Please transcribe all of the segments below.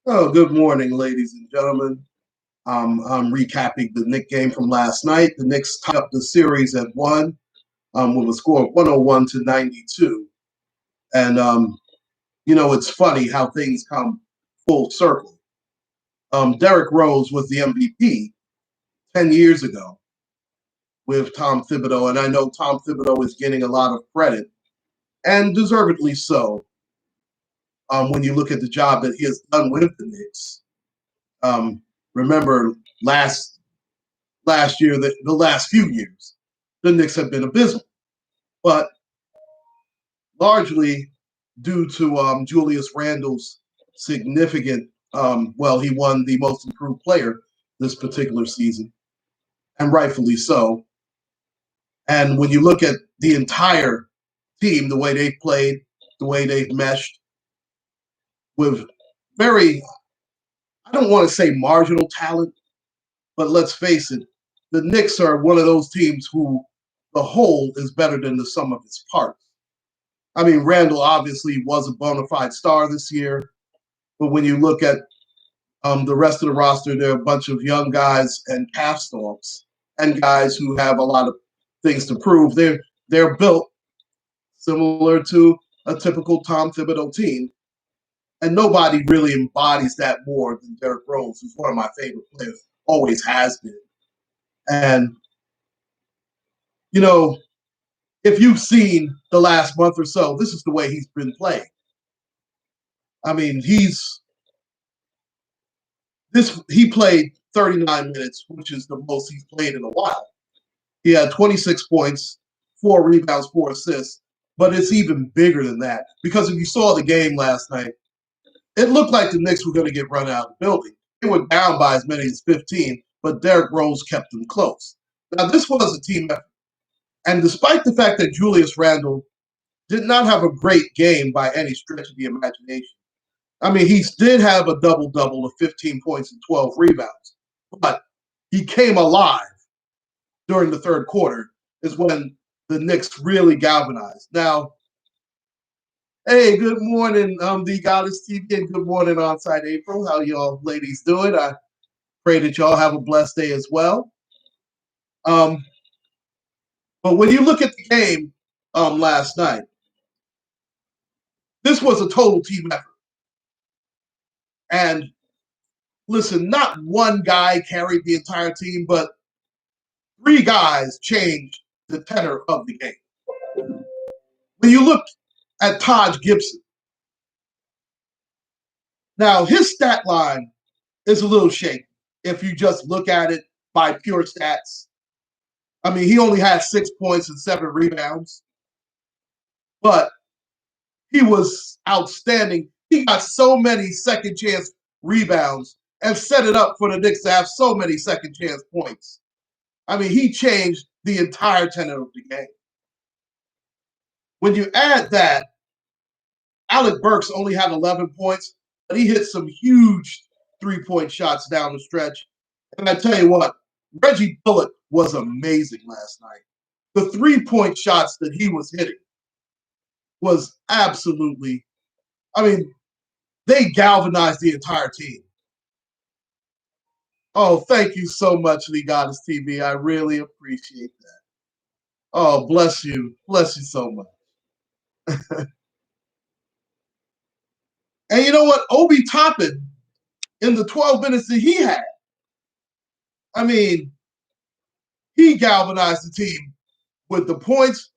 Oh, good morning, ladies and gentlemen. I'm recapping the Knicks game from last night. The Knicks tied up the series at one with a score of 101 to 92. And, it's funny how things come full circle. Derrick Rose was the MVP 10 years ago with Tom Thibodeau. And I know Tom Thibodeau is getting a lot of credit, and deservedly so, when you look at the job that he has done with the Knicks. Remember last year, the last few years, the Knicks have been abysmal, but largely due to Julius Randle's significant. He won the Most Improved Player this particular season, and rightfully so. And when you look at the entire team, the way they've played, the way they've meshed with very, I don't want to say marginal talent, but let's face it, the Knicks are one of those teams who the whole is better than the sum of its parts. I mean, Randall obviously was a bona fide star this year, but when you look at the rest of the roster, there are a bunch of young guys and calf stalks and guys who have a lot of things to prove. They're built similar to a typical Tom Thibodeau team, and nobody really embodies that more than Derrick Rose, who's one of my favorite players, always has been. And you know, if you've seen the last month or so, this is the way he's been playing. I mean, he played 39 minutes, which is the most he's played in a while. He had 26 points, 4 rebounds, 4 assists, but it's even bigger than that because if you saw the game last night, it looked like the Knicks were going to get run out of the building. They were down by as many as 15, but Derrick Rose kept them close. Now, this was a team effort. And despite the fact that Julius Randle did not have a great game by any stretch of the imagination, I mean, he did have a double-double of 15 points and 12 rebounds, but he came alive during the third quarter is when the Knicks really galvanized. Now, hey, good morning, the Goddess TV, and good morning, Onside April. How y'all ladies doing? I pray that y'all have a blessed day as well. Um, but when you look at the game last night, this was a total team effort. And listen, not one guy carried the entire team, but three guys changed the tenor of the game. When you look at Taj Gibson, now his stat line is a little shaky if you just look at it by pure stats. I mean, he only had 6 points and 7 rebounds, but he was outstanding. He got so many second chance rebounds and set it up for the Knicks to have so many second chance points. I mean, he changed the entire tenor of the game. When you add that, Alec Burks only had 11 points, but he hit some huge 3-point shots down the stretch. And I tell you what, Reggie Bullock was amazing last night. The 3-point shots that he was hitting was absolutely, I mean, they galvanized the entire team. Oh, thank you so much, Lee Goddess TV. I really appreciate that. Oh, bless you. Bless you so much. And you know what? Obi Toppin, in the 12 minutes that he had, I mean, he galvanized the team with the points,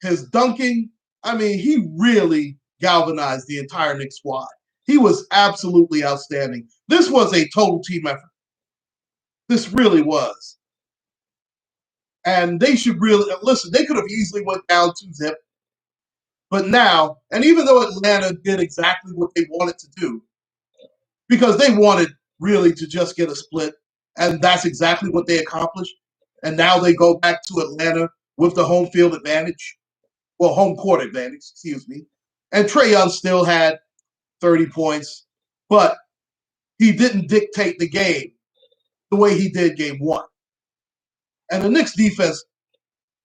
his dunking. I mean, he really galvanized the entire Knicks squad. He was absolutely outstanding. This was a total team effort. This really was. And they should really listen. They could have easily went down 2-zip, but now, and even though Atlanta did exactly what they wanted to do, because they wanted really to just get a split, and that's exactly what they accomplished. And now they go back to Atlanta with the home field advantage, well, home court advantage, excuse me. And Trae Young still had 30 points, but he didn't dictate the game the way he did game one. And the Knicks defense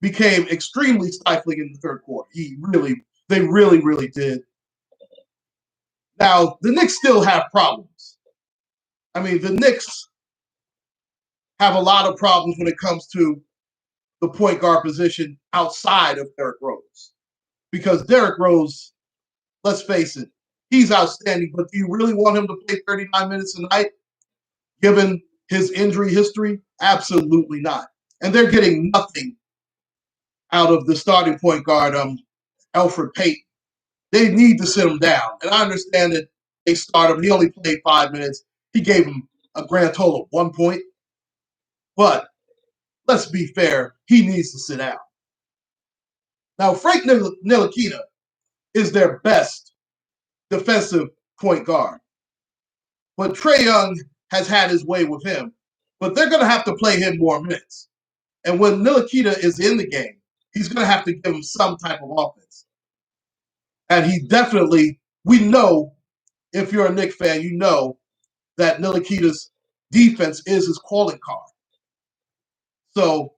became extremely stifling in the third quarter. They really did. Now, the Knicks still have problems. I mean, the Knicks have a lot of problems when it comes to the point guard position outside of Derrick Rose. Because Derrick Rose, let's face it, he's outstanding, but do you really want him to play 39 minutes a night, given his injury history? Absolutely not. And they're getting nothing out of the starting point guard, Elfrid Payton. They need to sit him down. And I understand that they start him. He only played 5 minutes. He gave him a grand total of 1 point. But let's be fair, he needs to sit down. Now, Frank Ntilikina is their best defensive point guard. But Trae Young has had his way with him. But they're going to have to play him more minutes. And when Ntilikina is in the game, he's going to have to give him some type of offense. And he definitely, we know, if you're a Knicks fan, you know that Ntilikina's defense is his calling card. So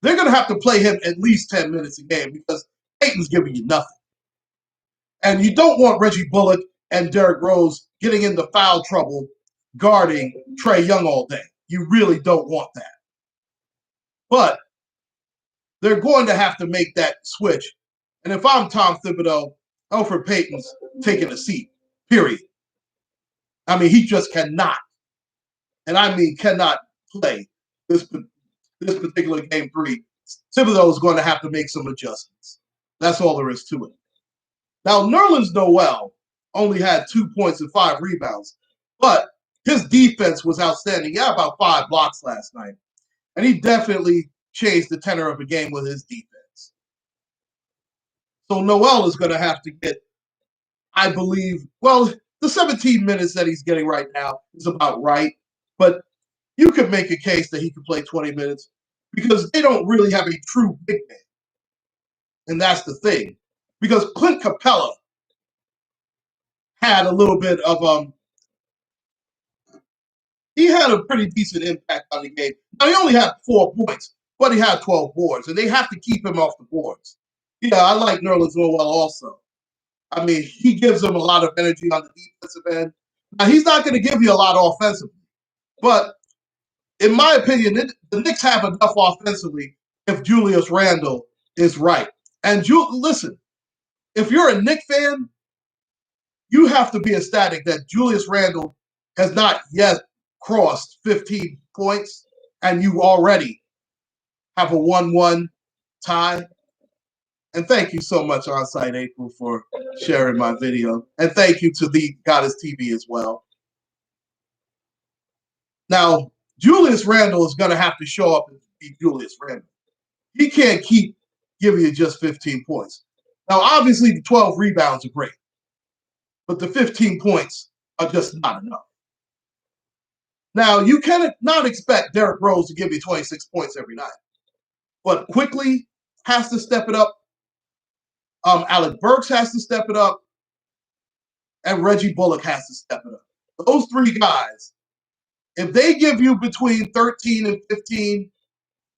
they're going to have to play him at least 10 minutes a game because Payton's giving you nothing. And you don't want Reggie Bullock and Derrick Rose getting into foul trouble guarding Trae Young all day. You really don't want that. But they're going to have to make that switch. And if I'm Tom Thibodeau, Elfrid Payton's taking a seat, period. I mean, he just cannot, and I mean cannot play this particular game 3. Thibodeau is going to have to make some adjustments. That's all there is to it. Now, Nerlens Noel only had 2 points and 5 rebounds, but his defense was outstanding. He had about 5 blocks last night, and he definitely changed the tenor of the game with his defense. So Noel is going to have to get, I believe, well, the 17 minutes that he's getting right now is about right, but you could make a case that he could play 20 minutes because they don't really have a true big man. And that's the thing. Because Clint Capella had a little bit of he had a pretty decent impact on the game. Now, he only had 4 points, but he had 12 boards, and they have to keep him off the boards. Yeah, I like Nerlens Noel also. I mean, he gives them a lot of energy on the defensive end. Now, he's not going to give you a lot offensively, but in my opinion, the Knicks have enough offensively if Julius Randle is right. And listen, if you're a Knicks fan, you have to be ecstatic that Julius Randle has not yet crossed 15 points, and you already have a 1-1 tie. And thank you so much, Onsite April, for sharing my video. And thank you to the Goddess TV as well. Now, Julius Randle is going to have to show up and be Julius Randle. He can't keep giving you just 15 points. Now, obviously, the 12 rebounds are great, but the 15 points are just not enough. Now, you cannot expect Derrick Rose to give you 26 points every night, but Quickly has to step it up. Alec Burks has to step it up, and Reggie Bullock has to step it up. Those 3 guys, if they give you between 13 and 15,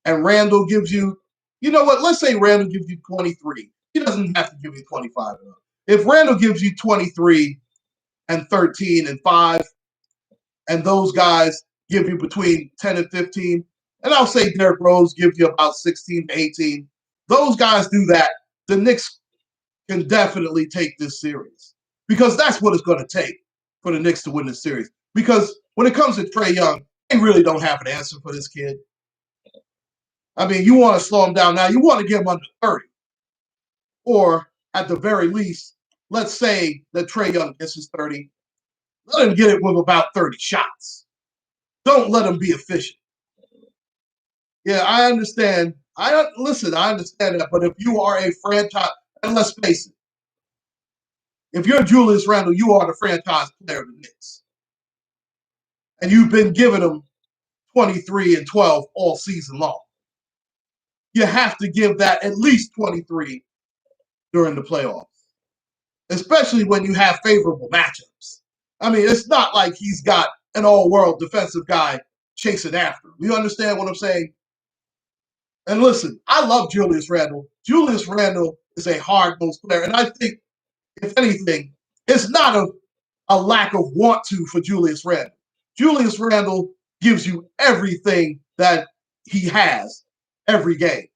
and Randle gives you, you know what, let's say Randle gives you 23. He doesn't have to give you 25. If Randle gives you 23 and 13 and 5, and those guys give you between 10 and 15, and I'll say Derrick Rose gives you about 16 to 18, those guys do that, the Knicks can definitely take this series because that's what it's going to take for the Knicks to win this series. Because when it comes to Trae Young, they really don't have an answer for this kid. I mean, you want to slow him down now. You want to get him under 30. Or at the very least, let's say that Trae Young gets his 30. Let him get it with about 30 shots. Don't let him be efficient. Yeah, I understand. I understand that. But if you are a franchise, and let's face it, if you're Julius Randle, you are the franchise player of the Knicks. And you've been giving them 23 and 12 all season long. You have to give that at least 23 during the playoffs, especially when you have favorable matchups. I mean, it's not like he's got an all-world defensive guy chasing after him. You understand what I'm saying? And listen, I love Julius Randle. Julius Randle is a hard-nosed player, and I think, if anything, it's not a lack of want to for Julius Randle. Julius Randle gives you everything that he has every game.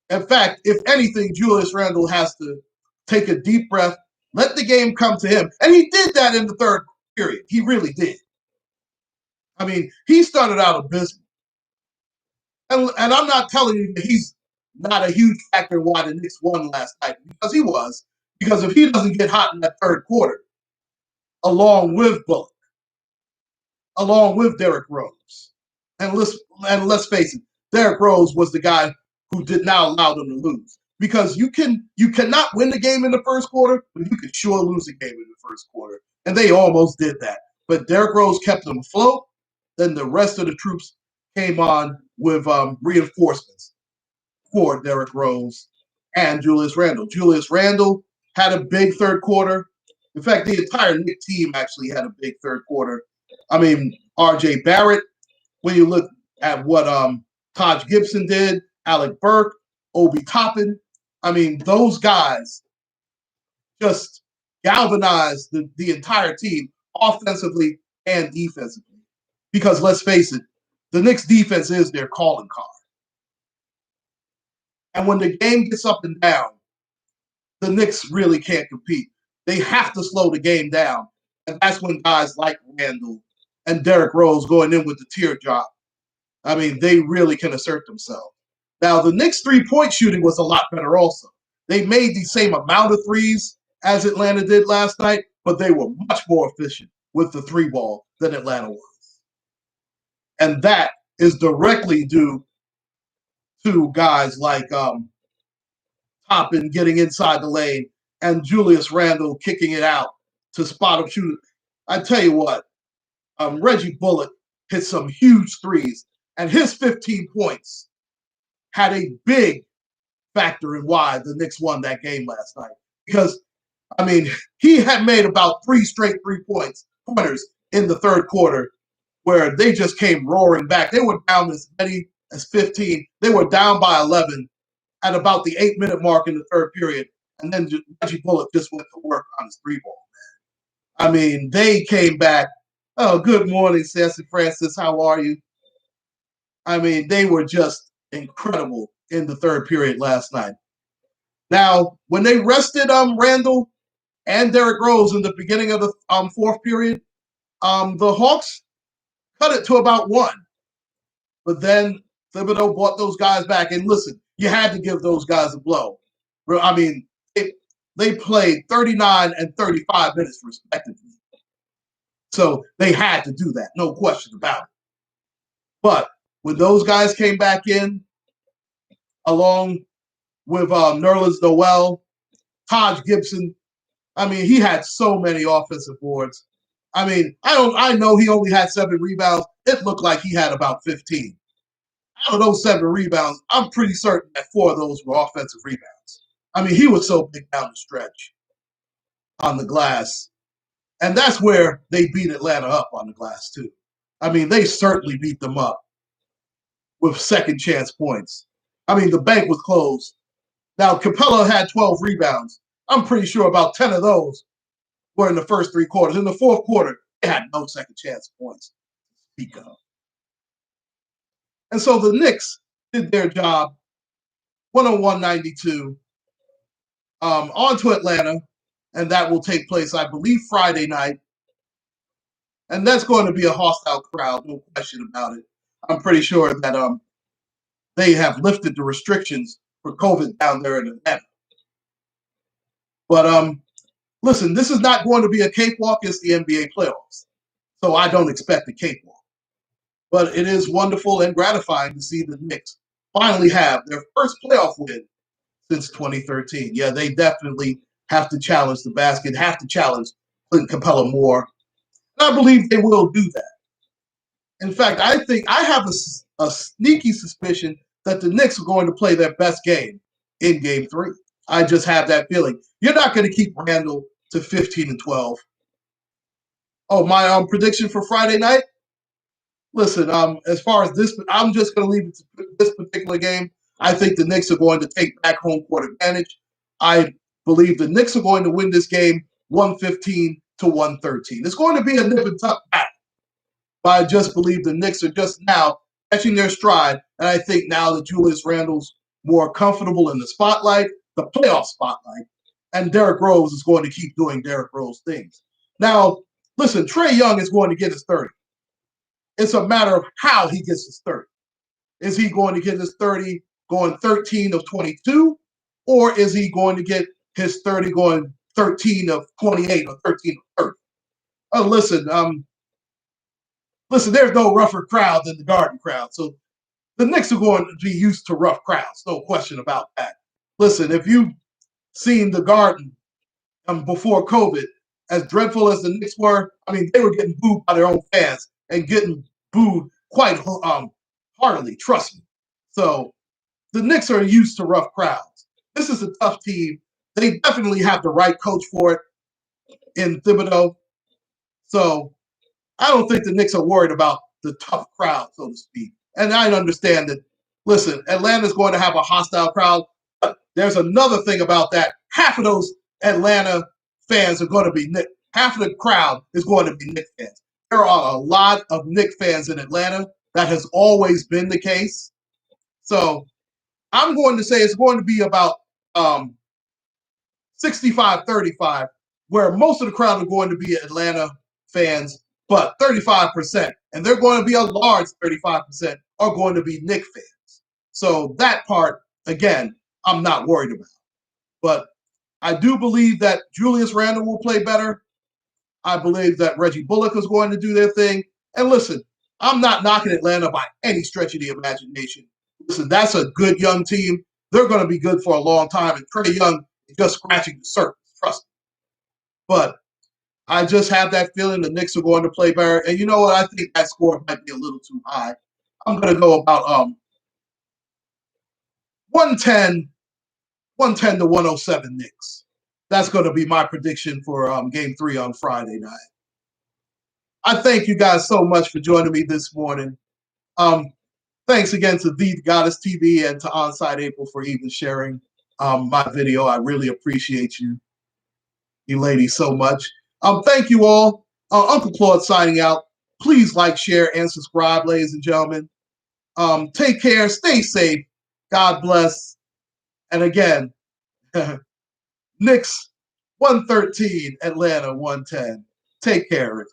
In fact, if anything, Julius Randle has to take a deep breath, let the game come to him. And he did that in the third period. He really did. I mean, he started out abysmal. And I'm not telling you that he's not a huge factor in why the Knicks won last night, because he was. Because if he doesn't get hot in that third quarter, along with Bullock, along with Derrick Rose, and let's face it, Derrick Rose was the guy who did not allow them to lose. Because you cannot win the game in the first quarter, but you can sure lose the game in the first quarter. And they almost did that. But Derrick Rose kept them afloat. Then the rest of the troops came on with reinforcements for Derrick Rose and Julius Randle. Julius Randle had a big third quarter. In fact, the entire Knicks team actually had a big third quarter. I mean, R.J. Barrett, when you look at what Taj Gibson did, Alec Burke, Obi Toppin, I mean, those guys just galvanized the entire team offensively and defensively. Because let's face it, the Knicks defense is their calling card. And when the game gets up and down, the Knicks really can't compete. They have to slow the game down. And that's when guys like Randle and Derrick Rose going in with the teardrop, I mean, they really can assert themselves. Now, the Knicks' three-point shooting was a lot better also. They made the same amount of threes as Atlanta did last night, but they were much more efficient with the three ball than Atlanta was. And that is directly due to guys like Toppin getting inside the lane and Julius Randle kicking it out to spot up shooters. I tell you what, Reggie Bullock hit some huge threes, and his 15 points had a big factor in why the Knicks won that game last night. Because, I mean, he had made about 3 straight 3-pointers in the third quarter where they just came roaring back. They were down as many as 15. They were down by 11 at about the 8-minute mark in the third period. And then Reggie Bullock just went to work on his three ball, man. I mean, they came back. Oh, good morning, Sassy Francis. How are you? I mean, they were just incredible in the third period last night. Now, when they rested Randle and Derrick Rose in the beginning of the fourth period, the Hawks cut it to about 1. But then Thibodeau brought those guys back. And listen, you had to give those guys a blow. I mean, they played 39 and 35 minutes respectively. So they had to do that, no question about it. But when those guys came back in, along with Nerlens Noel, Taj Gibson, I mean, he had so many offensive boards. I mean, I know he only had 7 rebounds. It looked like he had about 15. Out of those 7 rebounds, I'm pretty certain that 4 of those were offensive rebounds. I mean, he was so big down the stretch on the glass. And that's where they beat Atlanta up on the glass, too. I mean, they certainly beat them up with second chance points. I mean, the bank was closed. Now, Capella had 12 rebounds. I'm pretty sure about 10 of those were in the first 3 quarters. In the fourth quarter, they had no second chance points to speak of. And so the Knicks did their job, 101-92, on to Atlanta, and that will take place, I believe, Friday night. And that's going to be a hostile crowd, no question about it. I'm pretty sure that they have lifted the restrictions for COVID down there in Atlanta. But listen, this is not going to be a cakewalk. It's the NBA playoffs. So I don't expect a cakewalk. But it is wonderful and gratifying to see the Knicks finally have their first playoff win since 2013. Yeah, they definitely have to challenge the basket, have to challenge Clint Capella more. And I believe they will do that. In fact, I think I have a sneaky suspicion that the Knicks are going to play their best game in Game 3. I just have that feeling. You're not going to keep Randle to 15 and 12. Oh, my prediction for Friday night? Listen, as far as this, I'm just going to leave it to this particular game. I think the Knicks are going to take back home court advantage. I believe the Knicks are going to win this game 115 to 113. It's going to be a nip and tuck battle. But I just believe the Knicks are just now catching their stride. And I think now that Julius Randle's more comfortable in the spotlight, the playoff spotlight, and Derrick Rose is going to keep doing Derrick Rose things. Now, listen, Trae Young is going to get his 30. It's a matter of how he gets his 30. Is he going to get his 30 going 13 of 22? Or is he going to get his 30 going 13 of 28 or 13 of 30? Listen, there's no rougher crowd than the Garden crowd. So the Knicks are going to be used to rough crowds, no question about that. Listen, if you've seen the Garden before COVID, as dreadful as the Knicks were, I mean, they were getting booed by their own fans and getting booed quite heartily, trust me. So the Knicks are used to rough crowds. This is a tough team. They definitely have the right coach for it in Thibodeau. So I don't think the Knicks are worried about the tough crowd, so to speak. And I understand that, listen, Atlanta's going to have a hostile crowd. But there's another thing about that. Half of those Atlanta fans are going to be Knicks. Half of the crowd is going to be Knicks fans. There are a lot of Knicks fans in Atlanta. That has always been the case. So I'm going to say it's going to be about 65-35, where most of the crowd are going to be Atlanta fans, but 35%, and they're going to be a large 35%, are going to be Knicks fans. So that part, again, I'm not worried about. But I do believe that Julius Randle will play better. I believe that Reggie Bullock is going to do their thing. And listen, I'm not knocking Atlanta by any stretch of the imagination. Listen, that's a good young team. They're going to be good for a long time. And Trae Young is just scratching the surface, trust me. But I just have that feeling the Knicks are going to play better. And you know what? I think that score might be a little too high. I'm going to go about 110 to 107 Knicks. That's going to be my prediction for Game 3 on Friday night. I thank you guys so much for joining me this morning. Thanks again to The Goddess TV and to Onside April for even sharing my video. I really appreciate you ladies so much. Thank you all. UncClaude signing out. Please like, share, and subscribe, ladies and gentlemen. Take care. Stay safe. God bless. And again, Knicks 113, Atlanta 110. Take care, everyone.